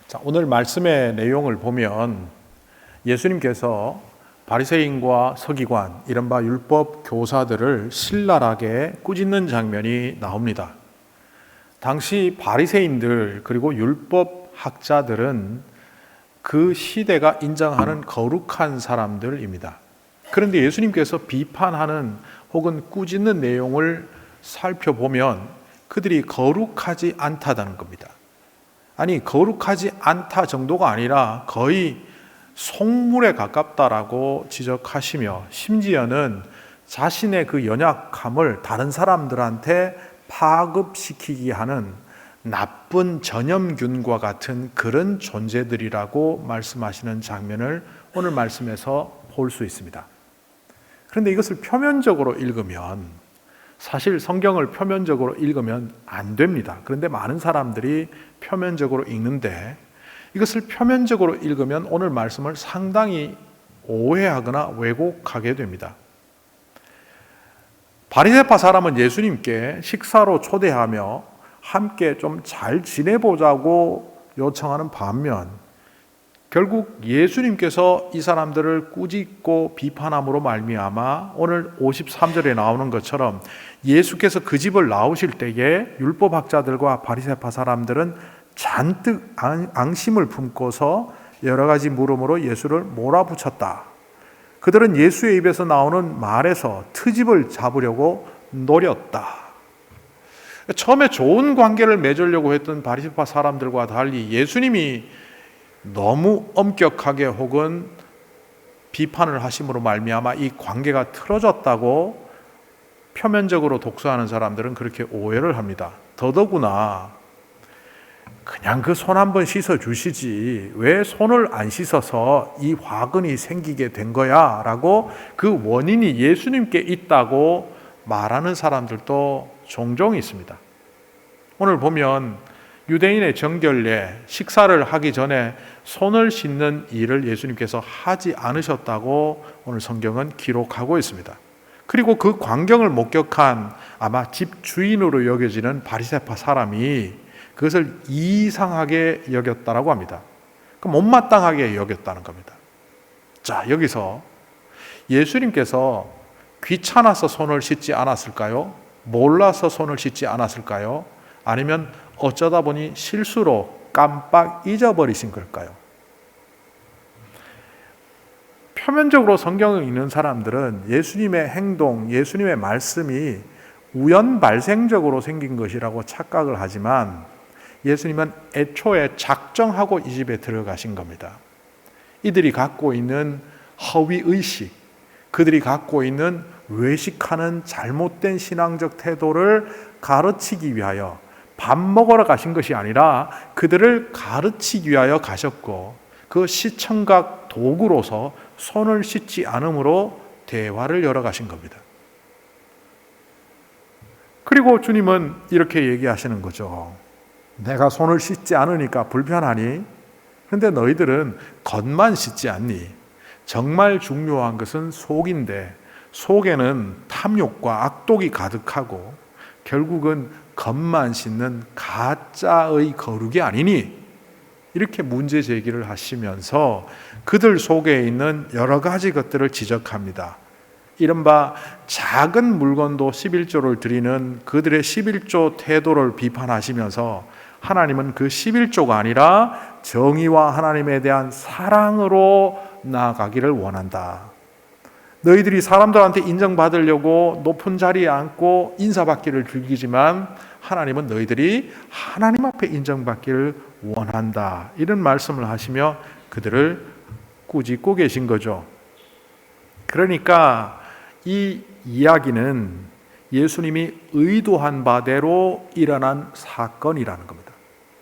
자, 오늘 말씀의 내용을 보면 예수님께서 바리새인과 서기관, 이른바 율법 교사들을 신랄하게 꾸짖는 장면이 나옵니다. 당시 바리새인들 그리고 율법 학자들은 그 시대가 인정하는 거룩한 사람들입니다. 그런데 예수님께서 비판하는 혹은 꾸짖는 내용을 살펴보면 그들이 거룩하지 않다는 겁니다. 아니, 거룩하지 않다 정도가 아니라 거의 속물에 가깝다라고 지적하시며, 심지어는 자신의 그 연약함을 다른 사람들한테 파급시키게 하는 나쁜 전염균과 같은 그런 존재들이라고 말씀하시는 장면을 오늘 말씀에서 볼 수 있습니다. 그런데 이것을 표면적으로 읽으면, 사실 성경을 표면적으로 읽으면 안 됩니다. 그런데 많은 사람들이 표면적으로 읽는데, 이것을 표면적으로 읽으면 오늘 말씀을 상당히 오해하거나 왜곡하게 됩니다. 바리새파 사람은 예수님께 식사로 초대하며 함께 좀 잘 지내보자고 요청하는 반면, 결국 예수님께서 이 사람들을 꾸짖고 비판함으로 말미암아 오늘 53절에 나오는 것처럼 예수께서 그 집을 나오실 때에 율법학자들과 바리새파 사람들은 잔뜩 앙심을 품고서 여러 가지 물음으로 예수를 몰아붙였다. 그들은 예수의 입에서 나오는 말에서 트집을 잡으려고 노렸다. 처음에 좋은 관계를 맺으려고 했던 바리새파 사람들과 달리 예수님이 너무 엄격하게 혹은 비판을 하심으로 말미암아 이 관계가 틀어졌다고 표면적으로 독서하는 사람들은 그렇게 오해를 합니다. 더더구나 그냥 그 손 한번 씻어 주시지 왜 손을 안 씻어서 이 화근이 생기게 된 거야 라고 그 원인이 예수님께 있다고 말하는 사람들도 종종 있습니다. 오늘 보면 유대인의 정결례, 식사를 하기 전에 손을 씻는 일을 예수님께서 하지 않으셨다고 오늘 성경은 기록하고 있습니다. 그리고 그 광경을 목격한 아마 집 주인으로 여겨지는 바리새파 사람이 그것을 이상하게 여겼다라고 합니다. 못마땅하게 여겼다는 겁니다. 자, 여기서 예수님께서 귀찮아서 손을 씻지 않았을까요? 몰라서 손을 씻지 않았을까요? 아니면 어쩌다 보니 실수로 깜빡 잊어버리신 걸까요? 표면적으로 성경을 읽는 사람들은 예수님의 행동, 예수님의 말씀이 우연발생적으로 생긴 것이라고 착각을 하지만 예수님은 애초에 작정하고 이 집에 들어가신 겁니다. 이들이 갖고 있는 허위의식, 그들이 갖고 있는 외식하는 잘못된 신앙적 태도를 가르치기 위하여 밥 먹으러 가신 것이 아니라 그들을 가르치기 위하여 가셨고, 그 시청각 도구로서 손을 씻지 않음으로 대화를 열어가신 겁니다. 그리고 주님은 이렇게 얘기하시는 거죠. 내가 손을 씻지 않으니까 불편하니? 그런데 너희들은 겉만 씻지 않니? 정말 중요한 것은 속인데 속에는 탐욕과 악독이 가득하고 결국은 겉만 씻는 가짜의 거룩이 아니니? 이렇게 문제 제기를 하시면서 그들 속에 있는 여러 가지 것들을 지적합니다. 이른바 작은 물건도 11조를 드리는 그들의 11조 태도를 비판하시면서 하나님은 그 11조가 아니라 정의와 하나님에 대한 사랑으로 나아가기를 원한다. 너희들이 사람들한테 인정받으려고 높은 자리에 앉고 인사받기를 즐기지만 하나님은 너희들이 하나님 앞에 인정받기를 원한다. 이런 말씀을 하시며 그들을 꾸짖고 계신 거죠. 그러니까 이 이야기는 예수님이 의도한 바대로 일어난 사건이라는 겁니다.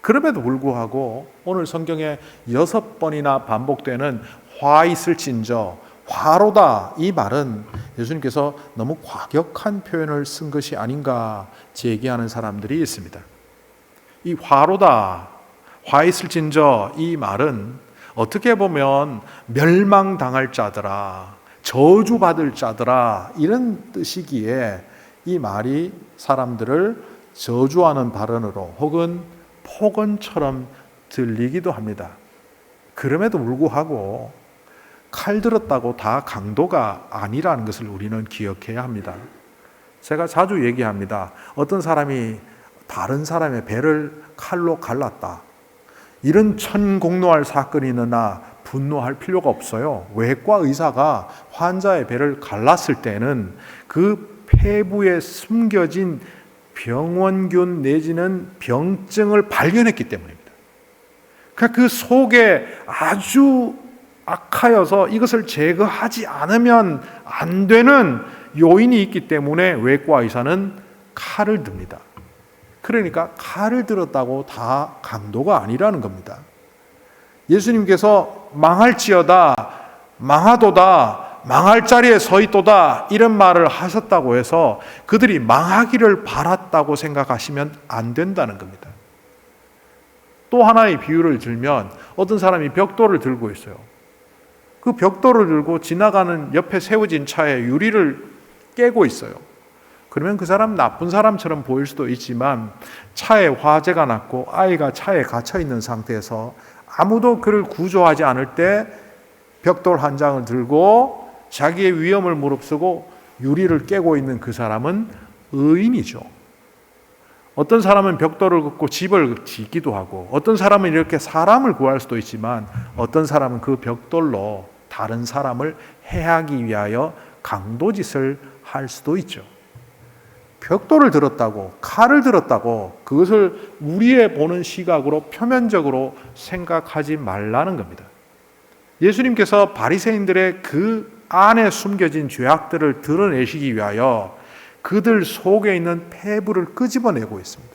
그럼에도 불구하고 오늘 성경에 6번이나 반복되는 화 있을진저, 화로다, 이 말은 예수님께서 너무 과격한 표현을 쓴 것이 아닌가 제기하는 사람들이 있습니다. 이 화로다, 화 있을진저, 이 말은 어떻게 보면 멸망당할 자들아, 저주받을 자들아, 이런 뜻이기에 이 말이 사람들을 저주하는 발언으로 혹은 폭언처럼 들리기도 합니다. 그럼에도 불구하고 칼 들었다고 다 강도가 아니라는 것을 우리는 기억해야 합니다. 제가 자주 얘기합니다. 어떤 사람이 다른 사람의 배를 칼로 갈랐다. 이런 천공노할 사건이 있느나 분노할 필요가 없어요. 외과 의사가 환자의 배를 갈랐을 때는 그 폐부에 숨겨진 병원균 내지는 병증을 발견했기 때문입니다. 그러니까 그 속에 아주 악하여서 이것을 제거하지 않으면 안 되는 요인이 있기 때문에 외과 의사는 칼을 듭니다. 그러니까 칼을 들었다고 다 강도가 아니라는 겁니다. 예수님께서 망할지어다, 망하도다, 망할 자리에 서 있도다 이런 말을 하셨다고 해서 그들이 망하기를 바랐다고 생각하시면 안 된다는 겁니다. 또 하나의 비유를 들면 어떤 사람이 벽돌을 들고 있어요. 그 벽돌을 들고 지나가는 옆에 세워진 차에 유리를 깨고 있어요. 그러면 그 사람 나쁜 사람처럼 보일 수도 있지만 차에 화재가 났고 아이가 차에 갇혀 있는 상태에서 아무도 그를 구조하지 않을 때 벽돌 한 장을 들고 자기의 위험을 무릅쓰고 유리를 깨고 있는 그 사람은 의인이죠. 어떤 사람은 벽돌을 긋고 집을 짓기도 하고 어떤 사람은 이렇게 사람을 구할 수도 있지만 어떤 사람은 그 벽돌로 다른 사람을 해하기 위하여 강도짓을 할 수도 있죠. 벽돌을 들었다고 칼을 들었다고 그것을 우리의 보는 시각으로 표면적으로 생각하지 말라는 겁니다. 예수님께서 바리새인들의 그 안에 숨겨진 죄악들을 드러내시기 위하여 그들 속에 있는 폐부를 끄집어내고 있습니다.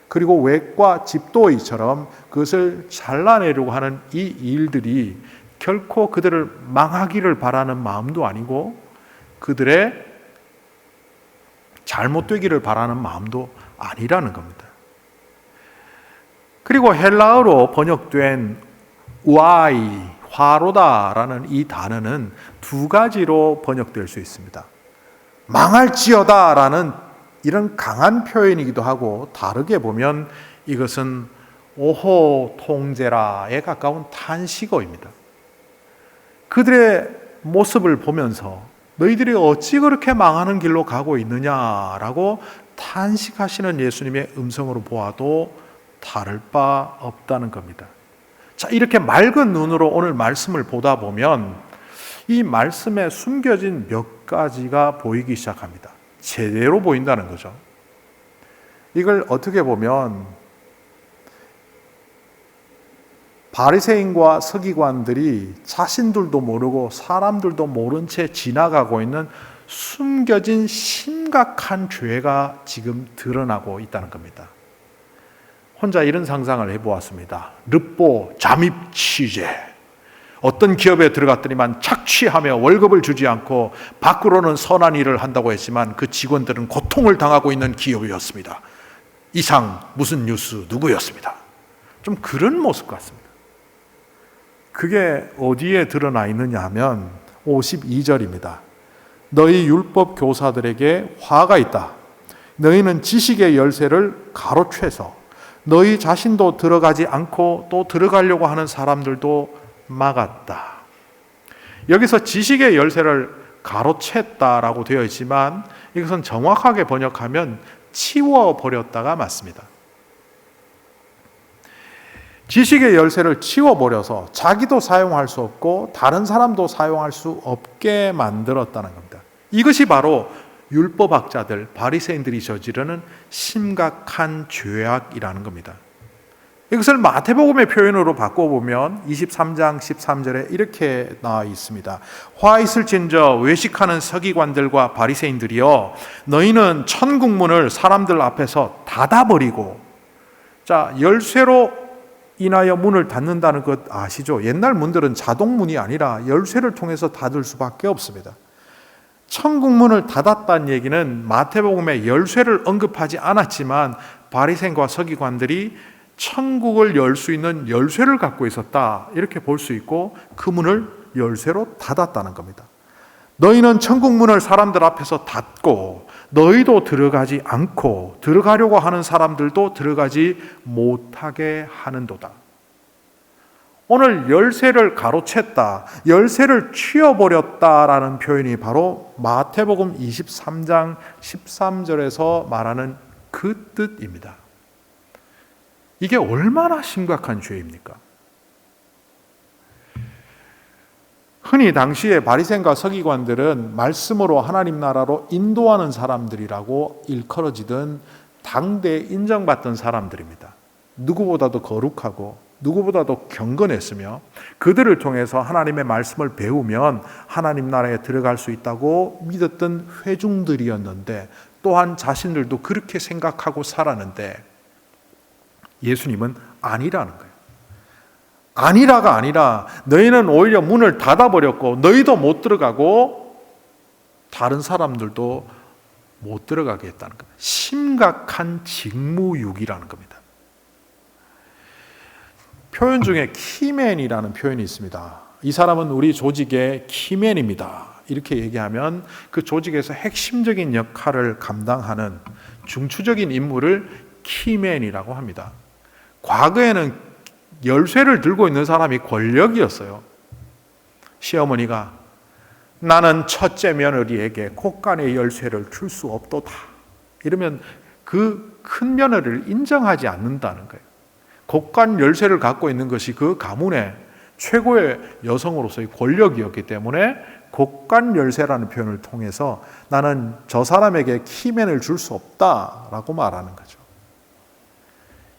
그리고 외과 집도의처럼 그것을 잘라내려고 하는 이 일들이 결코 그들을 망하기를 바라는 마음도 아니고 그들의 잘못되기를 바라는 마음도 아니라는 겁니다. 그리고 헬라어로 번역된 우아이, 화로다라는 이 단어는 두 가지로 번역될 수 있습니다. 망할지어다라는 이런 강한 표현이기도 하고 다르게 보면 이것은 오호 통제라에 가까운 탄식어입니다. 그들의 모습을 보면서 너희들이 어찌 그렇게 망하는 길로 가고 있느냐라고 탄식하시는 예수님의 음성으로 보아도 다를 바 없다는 겁니다. 자, 이렇게 맑은 눈으로 오늘 말씀을 보다 보면 이 말씀에 숨겨진 몇 가지가 보이기 시작합니다. 제대로 보인다는 거죠. 이걸 어떻게 보면 바리새인과 서기관들이 자신들도 모르고 사람들도 모른 채 지나가고 있는 숨겨진 심각한 죄가 지금 드러나고 있다는 겁니다. 혼자 이런 상상을 해보았습니다. 르뽀 잠입 취재. 어떤 기업에 들어갔더니만 착취하며 월급을 주지 않고 밖으로는 선한 일을 한다고 했지만 그 직원들은 고통을 당하고 있는 기업이었습니다. 이상 무슨 뉴스 누구였습니다. 좀 그런 모습 같습니다. 그게 어디에 드러나 있느냐 하면 52절입니다. 너희 율법 교사들에게 화가 있다. 너희는 지식의 열쇠를 가로채서 너희 자신도 들어가지 않고 또 들어가려고 하는 사람들도 막았다. 여기서 지식의 열쇠를 가로챘다라고 되어 있지만 이것은 정확하게 번역하면 치워버렸다가 맞습니다. 지식의 열쇠를 치워버려서 자기도 사용할 수 없고 다른 사람도 사용할 수 없게 만들었다는 겁니다. 이것이 바로 율법학자들, 바리새인들이 저지르는 심각한 죄악이라는 겁니다. 이것을 마태복음의 표현으로 바꿔보면 23장 13절에 이렇게 나와 있습니다. 화 있을진저 외식하는 서기관들과 바리새인들이여 너희는 천국문을 사람들 앞에서 닫아버리고, 자, 열쇠로 인하여 문을 닫는다는 것 아시죠? 옛날 문들은 자동문이 아니라 열쇠를 통해서 닫을 수밖에 없습니다. 천국문을 닫았다는 얘기는 마태복음에 열쇠를 언급하지 않았지만 바리새인과 서기관들이 천국을 열 수 있는 열쇠를 갖고 있었다, 이렇게 볼 수 있고 그 문을 열쇠로 닫았다는 겁니다. 너희는 천국문을 사람들 앞에서 닫고 너희도 들어가지 않고 들어가려고 하는 사람들도 들어가지 못하게 하는도다. 오늘 열쇠를 가로챘다, 열쇠를 쥐어버렸다라는 표현이 바로 마태복음 23장 13절에서 말하는 그 뜻입니다. 이게 얼마나 심각한 죄입니까? 흔히 당시에 바리새인과 서기관들은 말씀으로 하나님 나라로 인도하는 사람들이라고 일컬어지던 당대에 인정받던 사람들입니다. 누구보다도 거룩하고 누구보다도 경건했으며 그들을 통해서 하나님의 말씀을 배우면 하나님 나라에 들어갈 수 있다고 믿었던 회중들이었는데, 또한 자신들도 그렇게 생각하고 살았는데 예수님은 아니라는 거예요. 아니라가 아니라 너희는 오히려 문을 닫아버렸고 너희도 못 들어가고 다른 사람들도 못 들어가게 했다는 겁니다. 심각한 직무유기라는 겁니다. 표현 중에 키맨이라는 표현이 있습니다. 이 사람은 우리 조직의 키맨입니다. 이렇게 얘기하면 그 조직에서 핵심적인 역할을 감당하는 중추적인 인물을 키맨이라고 합니다. 과거에는 열쇠를 들고 있는 사람이 권력이었어요. 시어머니가 나는 첫째 며느리에게 곳간의 열쇠를 줄 수 없도다, 이러면 그 큰 며느리를 인정하지 않는다는 거예요. 곳간 열쇠를 갖고 있는 것이 그 가문의 최고의 여성으로서의 권력이었기 때문에 곳간 열쇠라는 표현을 통해서 나는 저 사람에게 키맨을 줄 수 없다라고 말하는 거죠.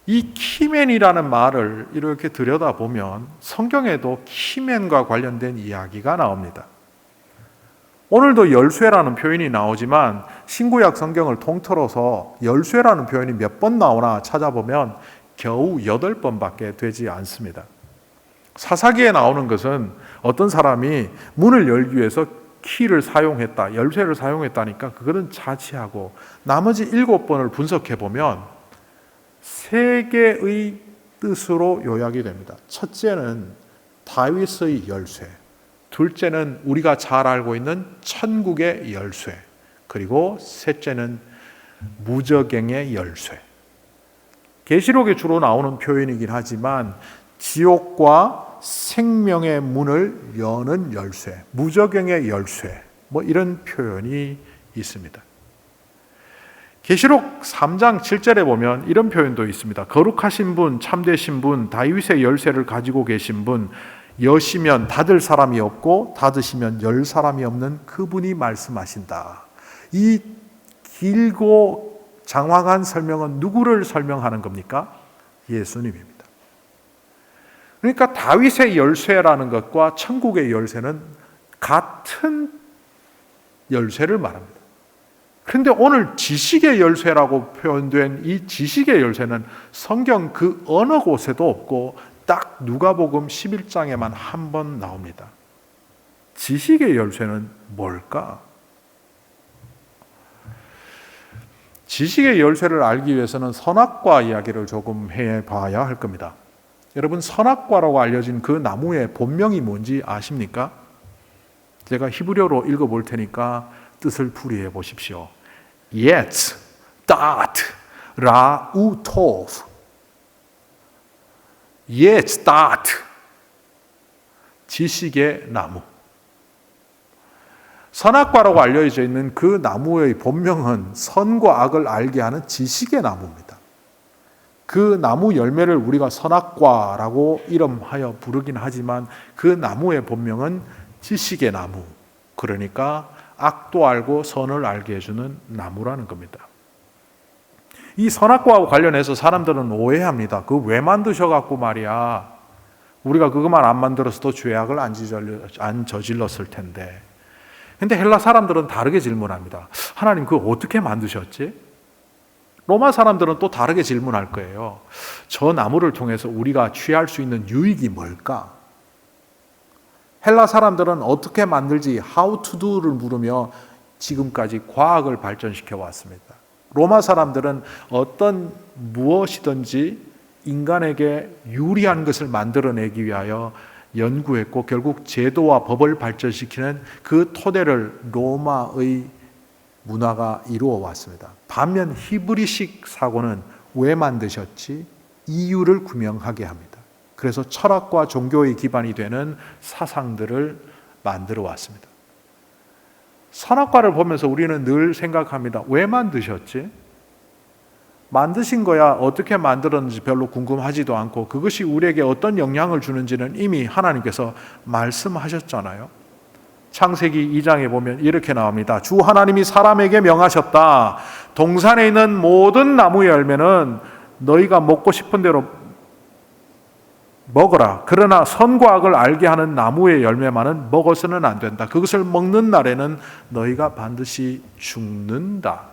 이 키맨이라는 말을 이렇게 들여다보면 성경에도 키맨과 관련된 이야기가 나옵니다. 오늘도 열쇠라는 표현이 나오지만 신구약 성경을 통틀어서 열쇠라는 표현이 몇 번 나오나 찾아보면 겨우 8번밖에 되지 않습니다. 사사기에 나오는 것은 어떤 사람이 문을 열기 위해서 키를 사용했다, 열쇠를 사용했다니까 그거는 차치하고 나머지 7번을 분석해 보면 3개의 뜻으로 요약이 됩니다. 첫째는 다윗의 열쇠, 둘째는 우리가 잘 알고 있는 천국의 열쇠, 그리고 셋째는 무저갱의 열쇠. 계시록에 주로 나오는 표현이긴 하지만 지옥과 생명의 문을 여는 열쇠, 무저갱의 열쇠, 이런 표현이 있습니다. 계시록 3장 7절에 보면 이런 표현도 있습니다. 거룩하신 분, 참되신 분, 다윗의 열쇠를 가지고 계신 분, 여시면 닫을 사람이 없고 닫으시면 열 사람이 없는 그분이 말씀하신다. 이 길고 장황한 설명은 누구를 설명하는 겁니까? 예수님입니다. 그러니까 다윗의 열쇠라는 것과 천국의 열쇠는 같은 열쇠를 말합니다. 그런데 오늘 지식의 열쇠라고 표현된 이 지식의 열쇠는 성경 그 어느 곳에도 없고 딱 누가복음 11장에만 한 번 나옵니다. 지식의 열쇠는 뭘까? 지식의 열쇠를 알기 위해서는 선악과 이야기를 조금 해봐야 할 겁니다. 여러분, 선악과라고 알려진 그 나무의 본명이 뭔지 아십니까? 제가 히브리어로 읽어볼 테니까 뜻을 풀이해 보십시오. Yetz, Dat, Ra'utov. Yetz, Dat. 지식의 나무. 선악과라고 알려져 있는 그 나무의 본명은 선과 악을 알게 하는 지식의 나무입니다. 그 나무 열매를 우리가 선악과라고 이름하여 부르긴 하지만 그 나무의 본명은 지식의 나무. 그러니까 악도 알고 선을 알게 해주는 나무라는 겁니다. 이 선악과와 관련해서 사람들은 오해합니다. 그거 왜 만드셔갖고 말이야. 우리가 그것만 안 만들었어도 죄악을 안 저질렀을 텐데. 근데 헬라 사람들은 다르게 질문합니다. 하나님 그거 어떻게 만드셨지? 로마 사람들은 또 다르게 질문할 거예요. 저 나무를 통해서 우리가 취할 수 있는 유익이 뭘까? 헬라 사람들은 어떻게 만들지 how to do를 물으며 지금까지 과학을 발전시켜 왔습니다. 로마 사람들은 어떤 무엇이든지 인간에게 유리한 것을 만들어내기 위하여 연구했고 결국 제도와 법을 발전시키는 그 토대를 로마의 문화가 이루어 왔습니다. 반면 히브리식 사고는 왜 만드셨지? 이유를 규명하게 합니다. 그래서 철학과 종교의 기반이 되는 사상들을 만들어 왔습니다. 선악과를 보면서 우리는 늘 생각합니다. 왜 만드셨지? 만드신 거야 어떻게 만들었는지 별로 궁금하지도 않고 그것이 우리에게 어떤 영향을 주는지는 이미 하나님께서 말씀하셨잖아요. 창세기 2장에 보면 이렇게 나옵니다. 주 하나님이 사람에게 명하셨다. 동산에 있는 모든 나무의 열매는 너희가 먹고 싶은 대로 먹어라. 그러나 선과 악을 알게 하는 나무의 열매만은 먹어서는 안 된다. 그것을 먹는 날에는 너희가 반드시 죽는다.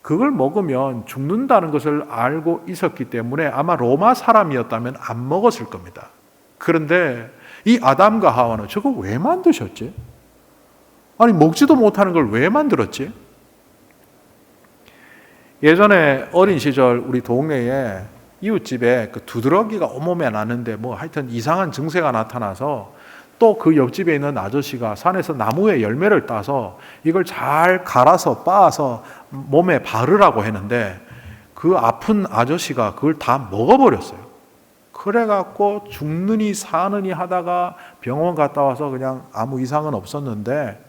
그걸 먹으면 죽는다는 것을 알고 있었기 때문에 아마 로마 사람이었다면 안 먹었을 겁니다. 그런데 이 아담과 하와는 저거 왜 만드셨지? 아니 먹지도 못하는 걸 왜 만들었지? 예전에 어린 시절 우리 동네에 이웃집에 그 두드러기가 온몸에 나는데 뭐 하여튼 이상한 증세가 나타나서 또 그 옆집에 있는 아저씨가 산에서 나무의 열매를 따서 이걸 잘 갈아서 빻아서 몸에 바르라고 했는데 그 아픈 아저씨가 그걸 다 먹어버렸어요. 그래갖고 죽느니 사느니 하다가 병원 갔다 와서 그냥 아무 이상은 없었는데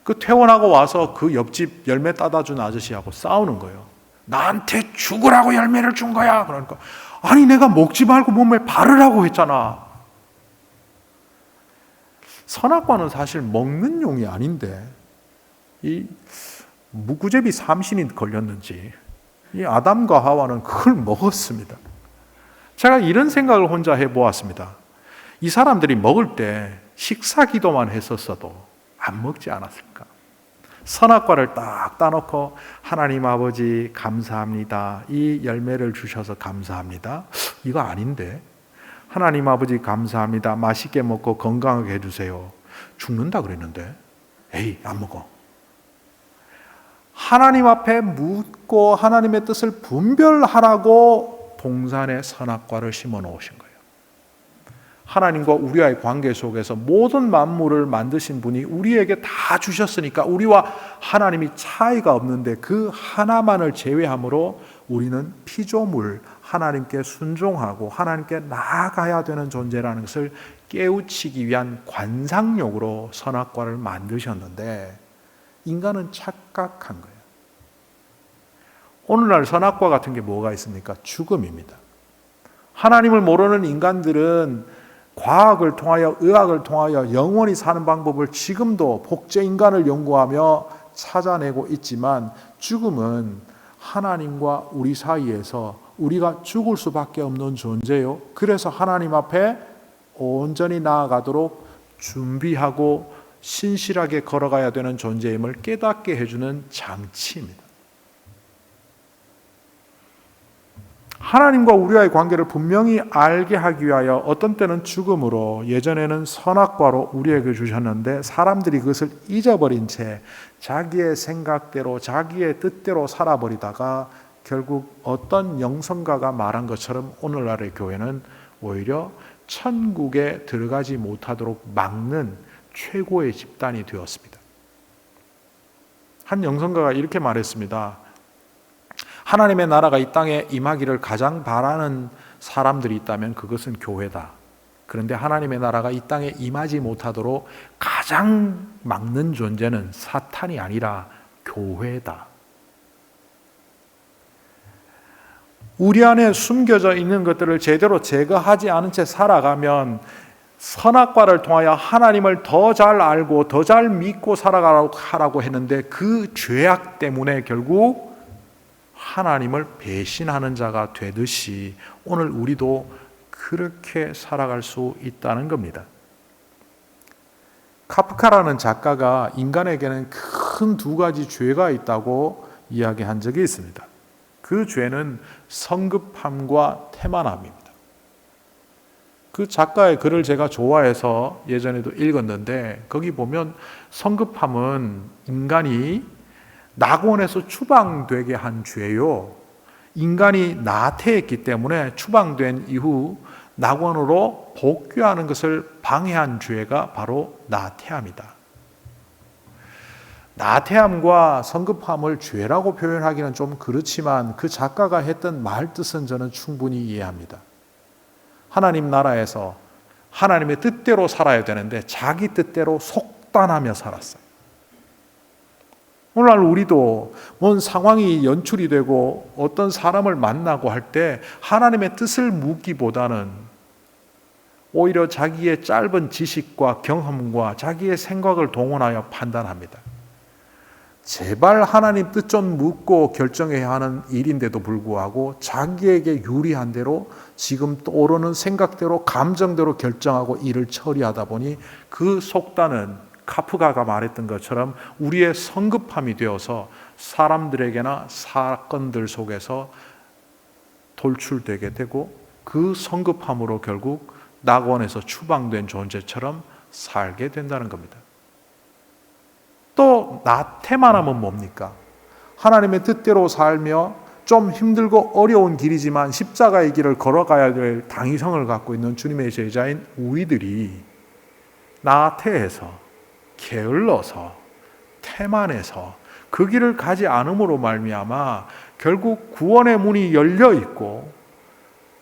그 퇴원하고 와서 그 옆집 열매 따다 준 아저씨하고 싸우는 거예요. 나한테 죽으라고 열매를 준 거야. 그러니까 아니 내가 먹지 말고 몸에 바르라고 했잖아. 선악과는 사실 먹는 용이 아닌데 이 무구제비 삼신이 걸렸는지 이 아담과 하와는 그걸 먹었습니다. 제가 이런 생각을 혼자 해보았습니다. 이 사람들이 먹을 때 식사 기도만 했었어도 안 먹지 않았을까? 선악과를 딱 따놓고 하나님 아버지 감사합니다. 이 열매를 주셔서 감사합니다. 이거 아닌데 하나님 아버지 감사합니다. 맛있게 먹고 건강하게 해주세요. 죽는다 그랬는데 에이 안 먹어. 하나님 앞에 묻고 하나님의 뜻을 분별하라고 동산에 선악과를 심어 놓으신 거예요. 하나님과 우리와의 관계 속에서 모든 만물을 만드신 분이 우리에게 다 주셨으니까 우리와 하나님이 차이가 없는데 그 하나만을 제외함으로 우리는 피조물, 하나님께 순종하고 하나님께 나아가야 되는 존재라는 것을 깨우치기 위한 관상용으로 선악과를 만드셨는데 인간은 착각한 거예요. 오늘날 선악과 같은 게 뭐가 있습니까? 죽음입니다. 하나님을 모르는 인간들은 과학을 통하여 의학을 통하여 영원히 사는 방법을 지금도 복제 인간을 연구하며 찾아내고 있지만 죽음은 하나님과 우리 사이에서 우리가 죽을 수밖에 없는 존재요. 그래서 하나님 앞에 온전히 나아가도록 준비하고 신실하게 걸어가야 되는 존재임을 깨닫게 해주는 장치입니다. 하나님과 우리와의 관계를 분명히 알게 하기 위하여 어떤 때는 죽음으로 예전에는 선악과로 우리에게 주셨는데 사람들이 그것을 잊어버린 채 자기의 생각대로 자기의 뜻대로 살아버리다가 결국 어떤 영성가가 말한 것처럼 오늘날의 교회는 오히려 천국에 들어가지 못하도록 막는 최고의 집단이 되었습니다. 한 영성가가 이렇게 말했습니다. 하나님의 나라가 이 땅에 임하기를 가장 바라는 사람들이 있다면 그것은 교회다. 그런데 하나님의 나라가 이 땅에 임하지 못하도록 가장 막는 존재는 사탄이 아니라 교회다. 우리 안에 숨겨져 있는 것들을 제대로 제거하지 않은 채 살아가면 선악과를 통하여 하나님을 더 잘 알고 더 잘 믿고 살아가라고 했는데 그 죄악 때문에 결국 하나님을 배신하는 자가 되듯이 오늘 우리도 그렇게 살아갈 수 있다는 겁니다. 카프카라는 작가가 인간에게는 큰 두 가지 죄가 있다고 이야기한 적이 있습니다. 그 죄는 성급함과 태만함입니다. 그 작가의 글을 제가 좋아해서 예전에도 읽었는데 거기 보면 성급함은 인간이 낙원에서 추방되게 한 죄요. 인간이 나태했기 때문에 추방된 이후 낙원으로 복귀하는 것을 방해한 죄가 바로 나태함이다. 나태함과 성급함을 죄라고 표현하기는 좀 그렇지만 그 작가가 했던 말 뜻은 저는 충분히 이해합니다. 하나님 나라에서 하나님의 뜻대로 살아야 되는데 자기 뜻대로 속단하며 살았어요. 오늘날 우리도 뭔 상황이 연출이 되고 어떤 사람을 만나고 할 때 하나님의 뜻을 묻기보다는 오히려 자기의 짧은 지식과 경험과 자기의 생각을 동원하여 판단합니다. 제발 하나님 뜻 좀 묻고 결정해야 하는 일인데도 불구하고 자기에게 유리한 대로 지금 떠오르는 생각대로 감정대로 결정하고 일을 처리하다 보니 그 속단은 카프가가 말했던 것처럼 우리의 성급함이 되어서 사람들에게나 사건들 속에서 돌출되게 되고 그 성급함으로 결국 낙원에서 추방된 존재처럼 살게 된다는 겁니다. 또 나태만함은 뭡니까? 하나님의 뜻대로 살며 좀 힘들고 어려운 길이지만 십자가의 길을 걸어가야 될 당위성을 갖고 있는 주님의 제자인 우리들이 나태해서 게을러서 태만해서 그 길을 가지 않음으로 말미암아 결국 구원의 문이 열려 있고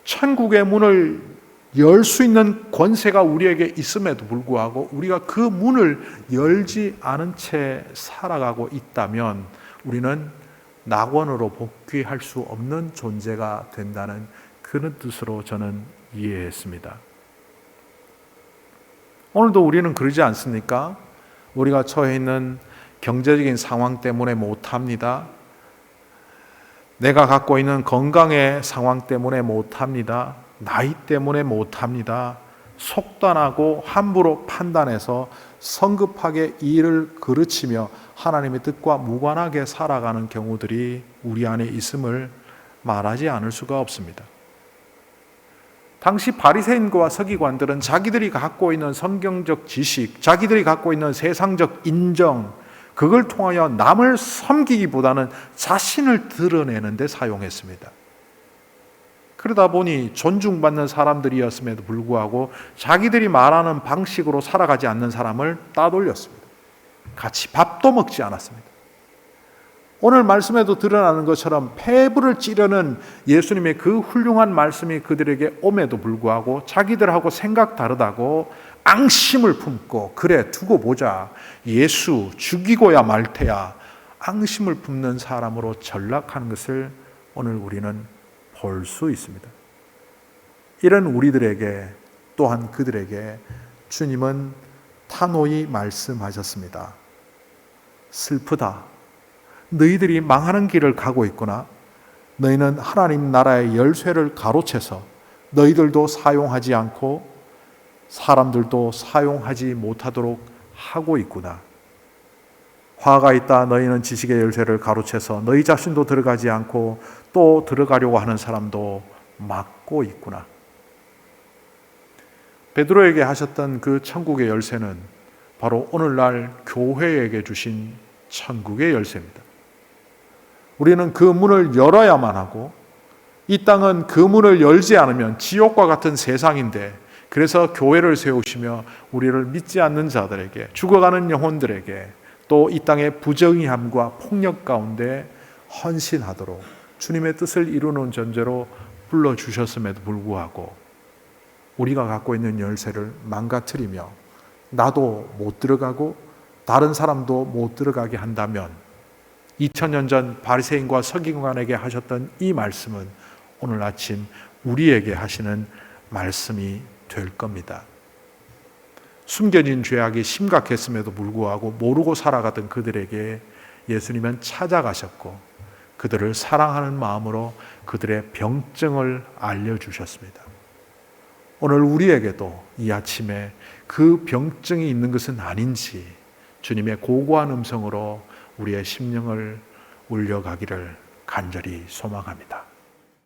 천국의 문을 열 수 있는 권세가 우리에게 있음에도 불구하고 우리가 그 문을 열지 않은 채 살아가고 있다면 우리는 낙원으로 복귀할 수 없는 존재가 된다는 그런 뜻으로 저는 이해했습니다. 오늘도 우리는 그러지 않습니까? 우리가 처해 있는 경제적인 상황 때문에 못합니다. 내가 갖고 있는 건강의 상황 때문에 못합니다. 나이 때문에 못합니다. 속단하고 함부로 판단해서 성급하게 일을 그르치며 하나님의 뜻과 무관하게 살아가는 경우들이 우리 안에 있음을 말하지 않을 수가 없습니다. 당시 바리새인과 서기관들은 자기들이 갖고 있는 성경적 지식, 자기들이 갖고 있는 세상적 인정, 그걸 통하여 남을 섬기기보다는 자신을 드러내는 데 사용했습니다. 그러다 보니 존중받는 사람들이었음에도 불구하고 자기들이 말하는 방식으로 살아가지 않는 사람을 따돌렸습니다. 같이 밥도 먹지 않았습니다. 오늘 말씀에도 드러나는 것처럼 폐부를 찌르는 예수님의 그 훌륭한 말씀이 그들에게 옴에도 불구하고 자기들하고 생각 다르다고 앙심을 품고 그래 두고 보자, 예수 죽이고야 말 테야, 앙심을 품는 사람으로 전락하는 것을 오늘 우리는 볼 수 있습니다. 이런 우리들에게 또한 그들에게 주님은 단호히 말씀하셨습니다. 슬프다. 너희들이 망하는 길을 가고 있구나. 너희는 하나님 나라의 열쇠를 가로채서 너희들도 사용하지 않고 사람들도 사용하지 못하도록 하고 있구나. 화가 있다. 너희는 지식의 열쇠를 가로채서 너희 자신도 들어가지 않고 또 들어가려고 하는 사람도 막고 있구나. 베드로에게 하셨던 그 천국의 열쇠는 바로 오늘날 교회에게 주신 천국의 열쇠입니다. 우리는 그 문을 열어야만 하고 이 땅은 그 문을 열지 않으면 지옥과 같은 세상인데, 그래서 교회를 세우시며 우리를 믿지 않는 자들에게, 죽어가는 영혼들에게 또 이 땅의 부정의함과 폭력 가운데 헌신하도록 주님의 뜻을 이루는 존재로 불러주셨음에도 불구하고 우리가 갖고 있는 열쇠를 망가뜨리며 나도 못 들어가고 다른 사람도 못 들어가게 한다면 2000년 전 바리새인과 서기관에게 하셨던 이 말씀은 오늘 아침 우리에게 하시는 말씀이 될 겁니다. 숨겨진 죄악이 심각했음에도 불구하고 모르고 살아가던 그들에게 예수님은 찾아가셨고 그들을 사랑하는 마음으로 그들의 병증을 알려주셨습니다. 오늘 우리에게도 이 아침에 그 병증이 있는 것은 아닌지 주님의 고고한 음성으로 우리의 심령을 울려가기를 간절히 소망합니다.